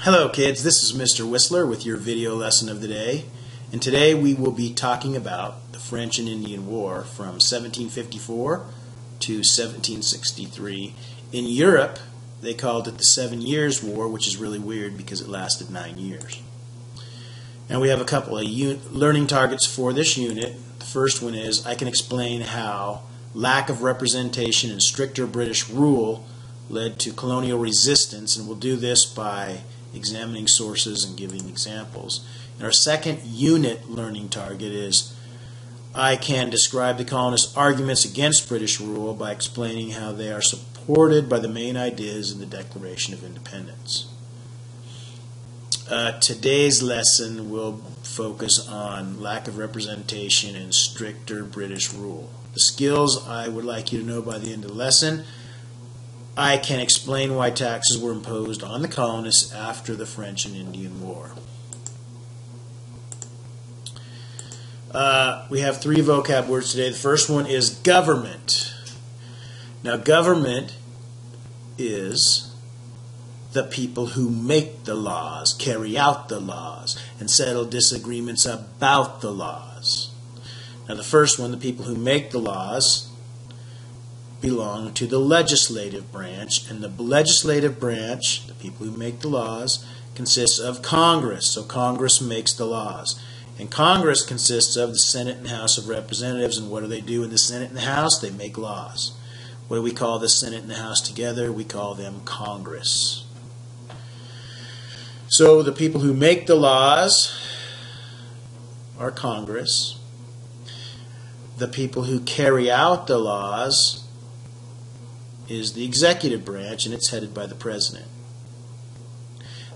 Hello kids, this is Mr. Whistler with your video lesson of the day, and today we will be talking about the French and Indian War from 1754 to 1763. In Europe, they called it the 7 Years' War, which is really weird because it lasted 9 years. Now we have a couple of learning targets for this unit. The first one is I can explain how lack of representation and stricter British rule led to colonial resistance, and we'll do this by examining sources and giving examples. And our second unit learning target is I can describe the colonists' arguments against British rule by explaining how they are supported by the main ideas in the Declaration of Independence. Today's lesson will focus on lack of representation and stricter British rule. The skills I would like you to know by the end of the lesson: I can explain why taxes were imposed on the colonists after the French and Indian War. We have 3 vocab words today. The first one is government. Now, government is the people who make the laws, carry out the laws, and settle disagreements about the laws. Now, the first one, the people who make the laws, belong to the legislative branch, and the legislative branch, the people who make the laws, consists of Congress. So Congress makes the laws. And Congress consists of the Senate and House of Representatives. And what do they do in the Senate and the House? They make laws. What do we call the Senate and the House together? We call them Congress. So the people who make the laws are Congress. The people who carry out the laws is the executive branch, and it's headed by the president.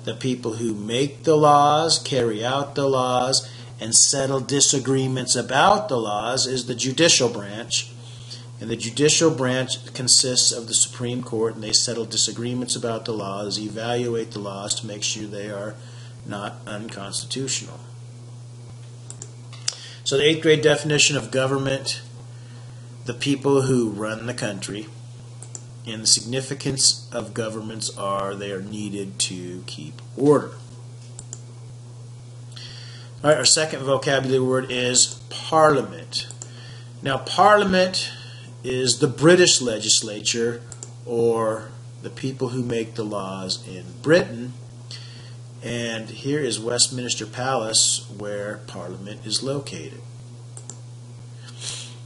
The people who make the laws, carry out the laws, and settle disagreements about the laws is the judicial branch. And the judicial branch consists of the Supreme Court, and they settle disagreements about the laws, evaluate the laws to make sure they are not unconstitutional. So the 8th grade definition of government: the people who run the country. And the significance of governments are they are needed to keep order. All right, our second vocabulary word is parliament. Now, parliament is the British legislature, or the people who make the laws in Britain. And here is Westminster Palace, where parliament is located.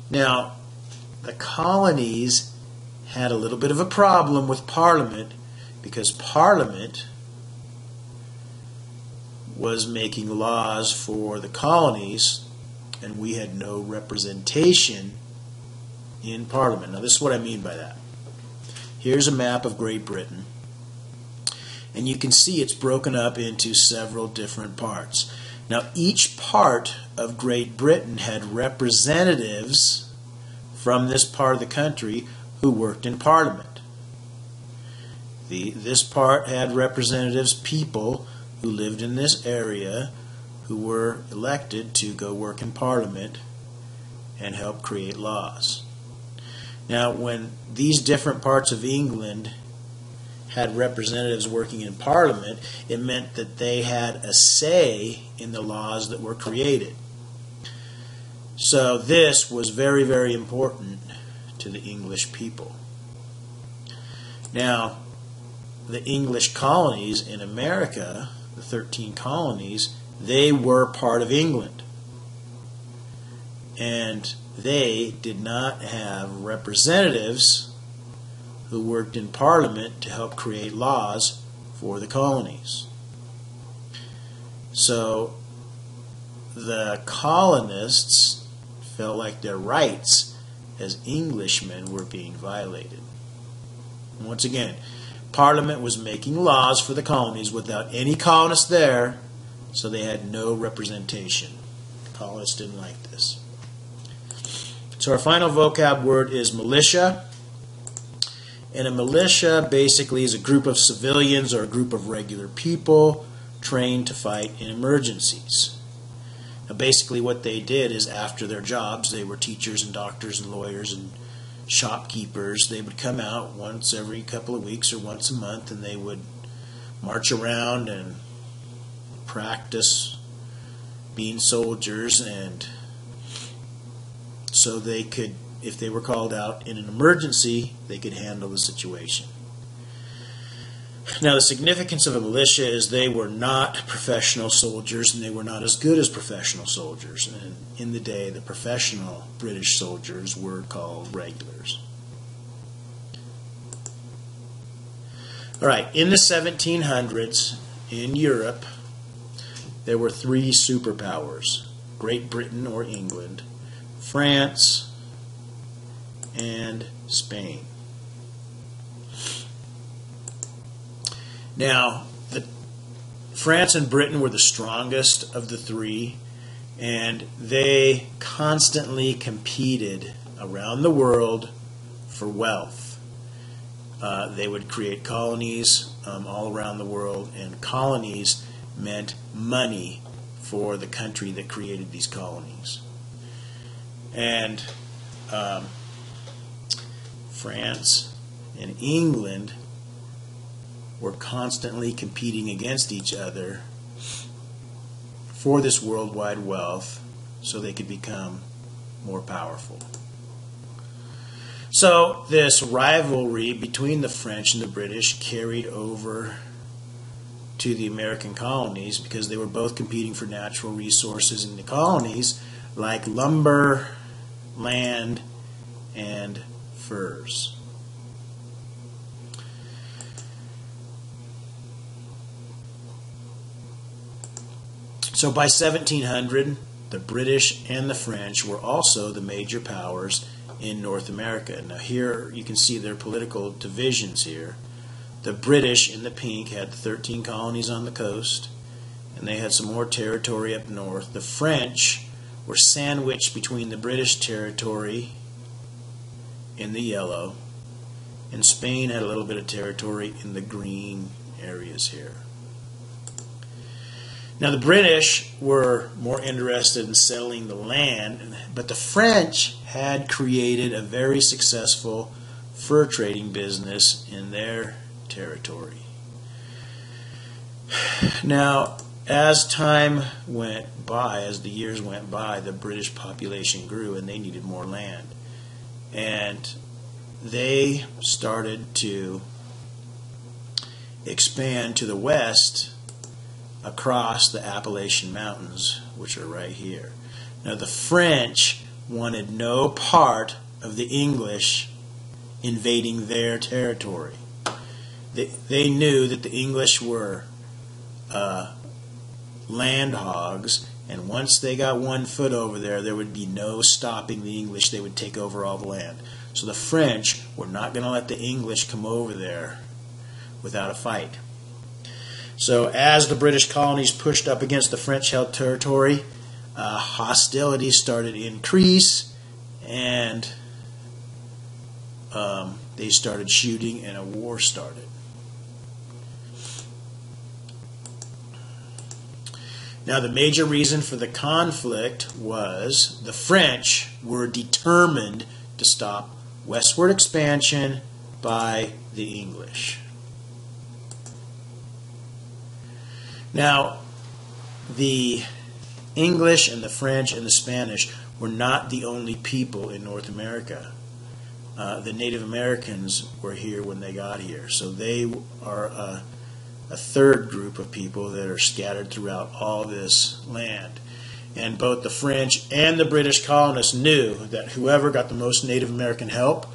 Now, the colonies had a little bit of a problem with Parliament because Parliament was making laws for the colonies, and we had no representation in Parliament. Now, this is what I mean by that. Here's a map of Great Britain, and you can see it's broken up into several different parts. Now, each part of Great Britain had representatives from this part of the country who worked in Parliament. This part had representatives, people who lived in this area, who were elected to go work in Parliament and help create laws. Now, when these different parts of England had representatives working in Parliament, it meant that they had a say in the laws that were created. So this was very, very important to the English people. Now, the English colonies in America, the 13 colonies, they were part of England. And they did not have representatives who worked in Parliament to help create laws for the colonies. So the colonists felt like their rights as Englishmen were being violated. And once again, Parliament was making laws for the colonies without any colonists there, so they had no representation. The colonists didn't like this. So our final vocab word is militia. And a militia basically is a group of civilians or a group of regular people trained to fight in emergencies. Now, basically what they did is, after their jobs, they were teachers and doctors and lawyers and shopkeepers. They would come out once every couple of weeks or once a month, and they would march around and practice being soldiers, and so they could, if they were called out in an emergency, they could handle the situation. Now, the significance of a militia is they were not professional soldiers, and they were not as good as professional soldiers. And in the day, the professional British soldiers were called regulars. All right, in the 1700s, in Europe, there were three superpowers: Great Britain or England, France, and Spain. Now, France and Britain were the strongest of the three, and they constantly competed around the world for wealth. They would create colonies all around the world, and colonies meant money for the country that created these colonies. And France and England were constantly competing against each other for this worldwide wealth so they could become more powerful. So this rivalry between the French and the British carried over to the American colonies because they were both competing for natural resources in the colonies like lumber, land, and furs. So by 1700, the British and the French were also the major powers in North America. Now here you can see their political divisions here. The British in the pink had 13 colonies on the coast, and they had some more territory up north. The French were sandwiched between the British territory in the yellow, and Spain had a little bit of territory in the green areas here. Now the British were more interested in settling the land, but the French had created a very successful fur trading business in their territory. Now, as time went by, as the years went by, the British population grew and they needed more land. And they started to expand to the west across the Appalachian Mountains, which are right here. Now the French wanted no part of the English invading their territory. They knew that the English were land hogs, and once they got 1 foot over there, there would be no stopping the English. They would take over all the land. So the French were not going to let the English come over there without a fight. So as the British colonies pushed up against the French-held territory, hostilities started to increase, and they started shooting, and a war started. Now, the major reason for the conflict was the French were determined to stop westward expansion by the English. Now, the English and the French and the Spanish were not the only people in North America. The Native Americans were here when they got here, so they are a third group of people that are scattered throughout all this land. And both the French and the British colonists knew that whoever got the most Native American help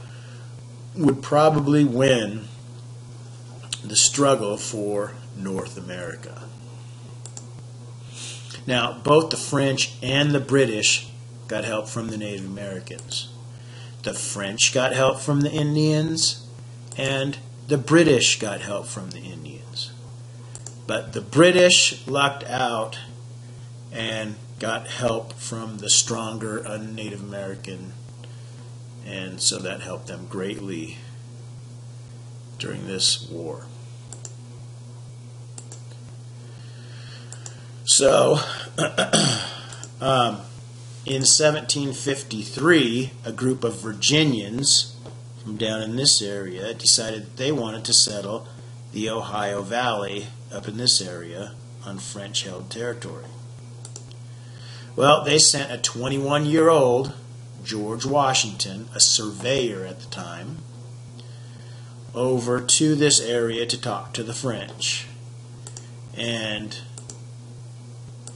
would probably win the struggle for North America. Now, both the French and the British got help from the Native Americans. The French got help from the Indians, and the British got help from the Indians. But the British lucked out and got help from the stronger Native American, and so that helped them greatly during this war. So, in 1753, a group of Virginians from down in this area decided that they wanted to settle the Ohio Valley up in this area on French-held territory. Well, they sent a 21-year-old George Washington, a surveyor at the time, over to this area to talk to the French. And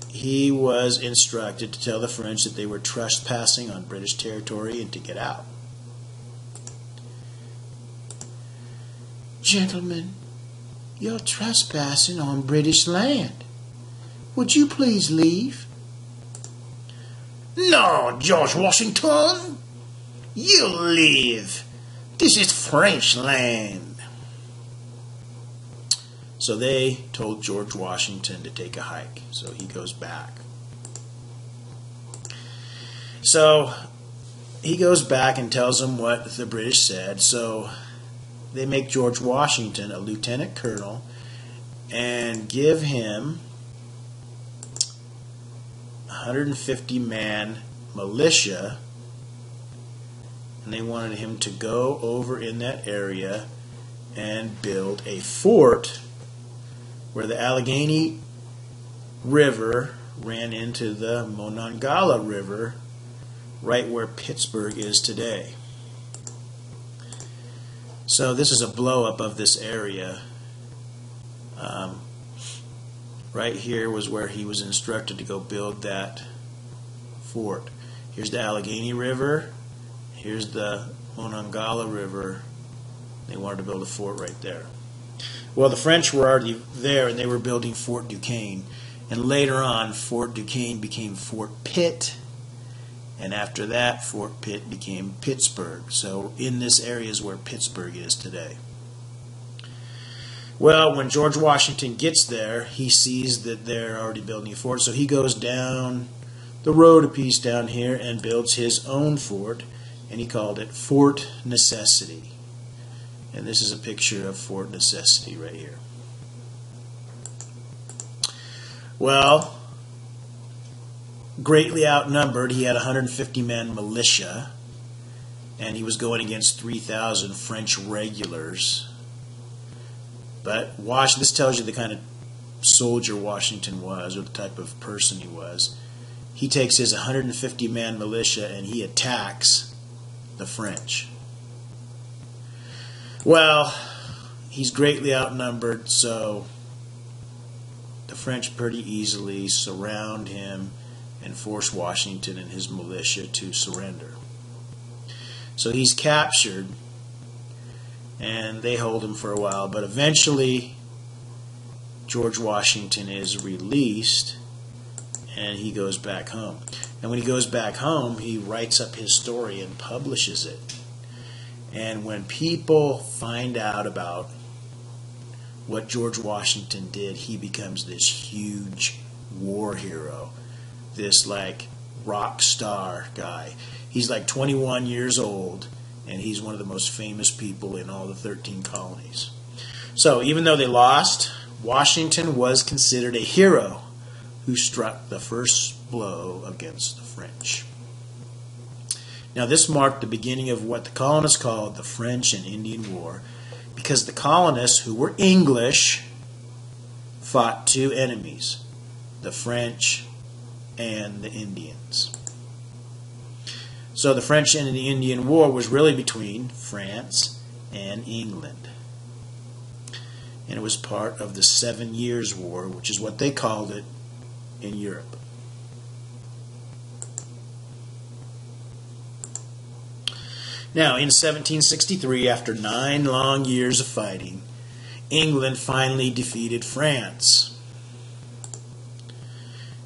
he was instructed to tell the French that they were trespassing on British territory and to get out. "Gentlemen, you're trespassing on British land. Would you please leave?" "No, George Washington, you leave. This is French land." So they told George Washington to take a hike. So he goes back. So he goes back and tells them what the British said. So they make George Washington a lieutenant colonel and give him 150-man militia, and they wanted him to go over in that area and build a fort where the Allegheny River ran into the Monongahela River, right where Pittsburgh is today. So this is a blow-up of this area. Right here was where he was instructed to go build that fort. Here's the Allegheny River. Here's the Monongahela River. They wanted to build a fort right there. Well, the French were already there, and they were building Fort Duquesne. And later on, Fort Duquesne became Fort Pitt. And after that, Fort Pitt became Pittsburgh. So in this area is where Pittsburgh is today. Well, when George Washington gets there, he sees that they're already building a fort. So he goes down the road a piece down here and builds his own fort. And he called it Fort Necessity. And this is a picture of Fort Necessity right here. Well, greatly outnumbered, he had 150-man militia, and he was going against 3,000 French regulars. But this tells you the kind of soldier Washington was, or the type of person he was. He takes his 150-man militia and he attacks the French. Well, he's greatly outnumbered, so the French pretty easily surround him and force Washington and his militia to surrender. So he's captured, and they hold him for a while, but eventually George Washington is released, and he goes back home. And when he goes back home, he writes up his story and publishes it. And when people find out about what George Washington did, he becomes this huge war hero, this like rock star guy. He's like 21 years old, and he's one of the most famous people in all the 13 colonies. So even though they lost, Washington was considered a hero who struck the first blow against the French. Now this marked the beginning of what the colonists called the French and Indian War, because the colonists, who were English, fought two enemies, the French and the Indians. So the French and the Indian War was really between France and England. And it was part of the 7 Years' War, which is what they called it in Europe. Now, in 1763, after 9 long years of fighting, England finally defeated France.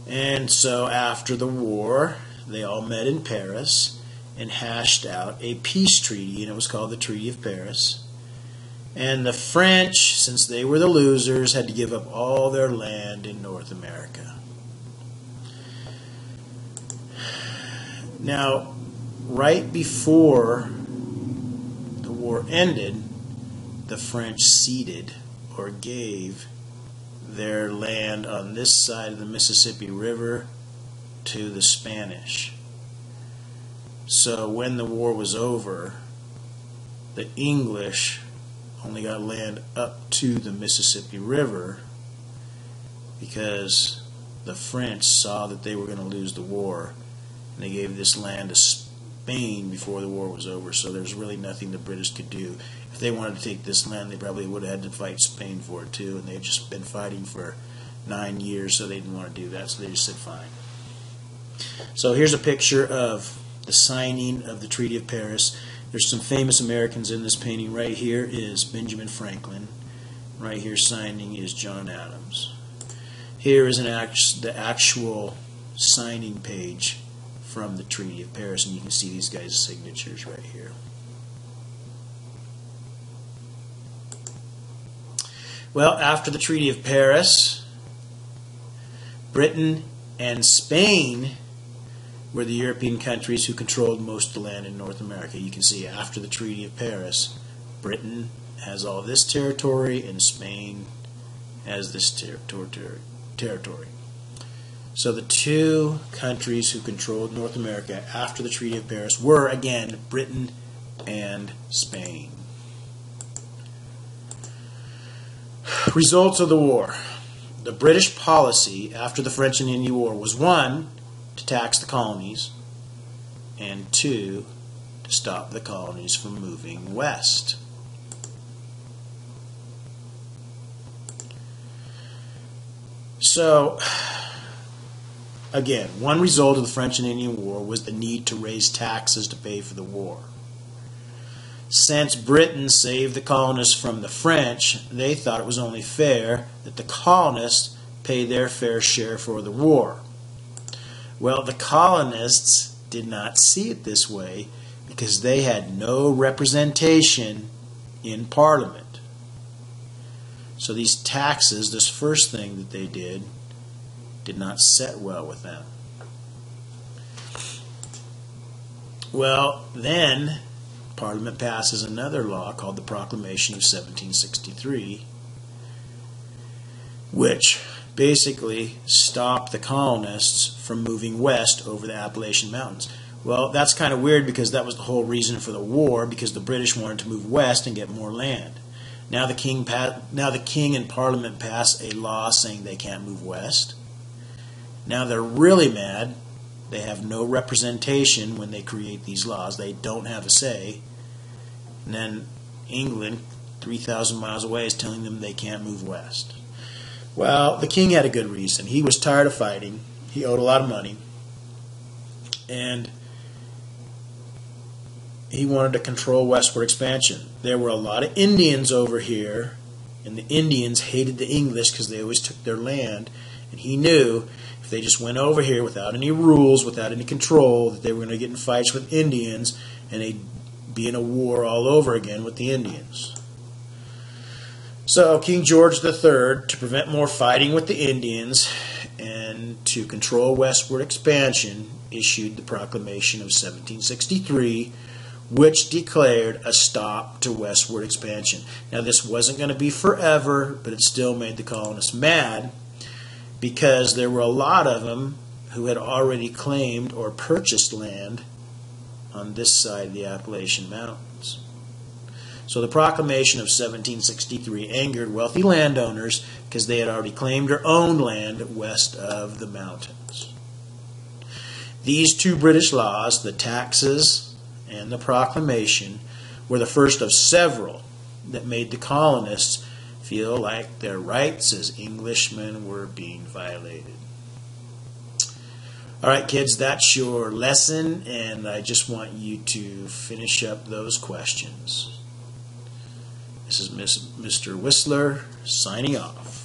And so after the war, they all met in Paris and hashed out a peace treaty, and it was called the Treaty of Paris. And the French, since they were the losers, had to give up all their land in North America. Now, right before the war ended, the French ceded or gave their land on this side of the Mississippi River to the Spanish. So when the war was over, the English only got land up to the Mississippi River, because the French saw that they were going to lose the war, and they gave this land to Spain before the war was over, so there's really nothing the British could do. If they wanted to take this land, they probably would have had to fight Spain for it too, and they'd just been fighting for 9 years, so they didn't want to do that, so they just said fine. So here's a picture of the signing of the Treaty of Paris. There's some famous Americans in this painting. Right here is Benjamin Franklin. Right here signing is John Adams. Here is the actual signing page from the Treaty of Paris, and you can see these guys' signatures right here. Well, after the Treaty of Paris, Britain and Spain were the European countries who controlled most of the land in North America. You can see after the Treaty of Paris, Britain has all this territory and Spain has this territory. So the two countries who controlled North America after the Treaty of Paris were, again, Britain and Spain. Results of the war. The British policy after the French and Indian War was 1, to tax the colonies, and 2, to stop the colonies from moving west. So, again, one result of the French and Indian War was the need to raise taxes to pay for the war. Since Britain saved the colonists from the French, they thought it was only fair that the colonists pay their fair share for the war. Well, the colonists did not see it this way because they had no representation in Parliament. So these taxes, this first thing that they did not set well with them. Well, then Parliament passes another law called the Proclamation of 1763, which basically stopped the colonists from moving west over the Appalachian Mountains. Well, that's kind of weird because that was the whole reason for the war, because the British wanted to move west and get more land. Now the king and Parliament pass a law saying they can't move west. Now they're really mad. They have no representation when they create these laws. They don't have a say. And then England, 3,000 miles away, is telling them they can't move west. Well, the king had a good reason. He was tired of fighting. He owed a lot of money. And he wanted to control westward expansion. There were a lot of Indians over here, and the Indians hated the English because they always took their land. And he knew if they just went over here without any rules, without any control, that they were going to get in fights with Indians, and they'd be in a war all over again with the Indians. So King George III, to prevent more fighting with the Indians and to control westward expansion, issued the Proclamation of 1763, which declared a stop to westward expansion. Now, this wasn't going to be forever, but it still made the colonists mad because there were a lot of them who had already claimed or purchased land on this side of the Appalachian Mountains. So the Proclamation of 1763 angered wealthy landowners because they had already claimed or owned land west of the mountains. These two British laws, the taxes and the Proclamation, were the first of several that made the colonists feel like their rights as Englishmen were being violated. All right, kids, that's your lesson, and I just want you to finish up those questions. This is Mr. Whistler signing off.